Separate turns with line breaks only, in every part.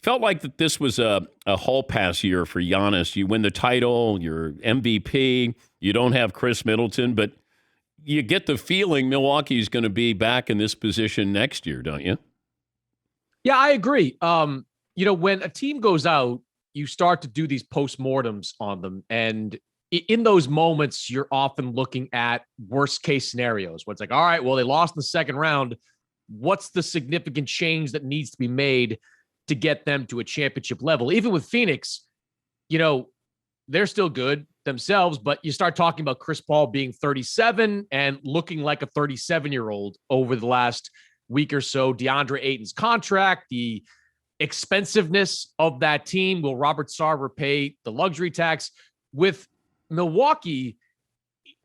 felt like that this was a hall pass year for Giannis. You win the title, you're MVP. You don't have Chris Middleton, but you get the feeling Milwaukee's going to be back in this position next year, don't you?
Yeah, I agree. When a team goes out, you start to do these postmortems on them. And in those moments, you're often looking at worst case scenarios where it's like, all right, well, they lost in the second round. What's the significant change that needs to be made to get them to a championship level? Even with Phoenix, they're still good themselves, but you start talking about Chris Paul being 37 and looking like a 37-year-old over the last week or so. DeAndre Ayton's contract, the expensiveness of that team. Will Robert Sarver pay the luxury tax? With Milwaukee,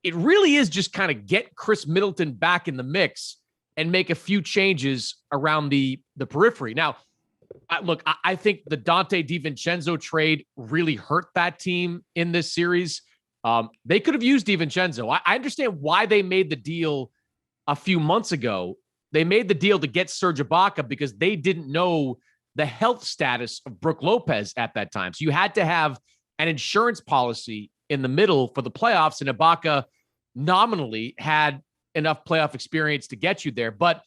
it really is just kind of get Chris Middleton back in the mix and make a few changes around the periphery. Now, I think the Dante DiVincenzo trade really hurt that team in this series. They could have used DiVincenzo. I understand why they made the deal a few months ago. They made the deal to get Serge Ibaka because they didn't know the health status of Brook Lopez at that time. So you had to have an insurance policy in the middle for the playoffs, and Ibaka nominally had enough playoff experience to get you there. But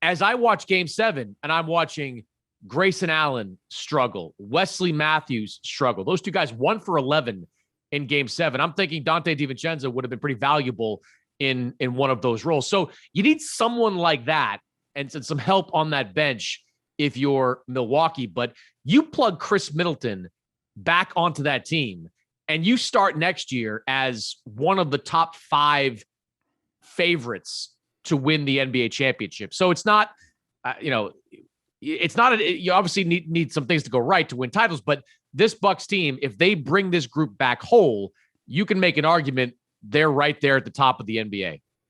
as I watch Game 7, and I'm watching Grayson Allen struggle, Wesley Matthews struggle, those two guys 1 for 11 in Game 7, I'm thinking Dante DiVincenzo would have been pretty valuable in one of those roles. So you need someone like that and some help on that bench if you're Milwaukee. But you plug Chris Middleton back onto that team, and you start next year as one of the top 5 favorites to win the NBA championship. So it's not, you obviously need some things to go right to win titles, but this Bucks team, if they bring this group back whole, you can make an argument they're right there at the top of the NBA.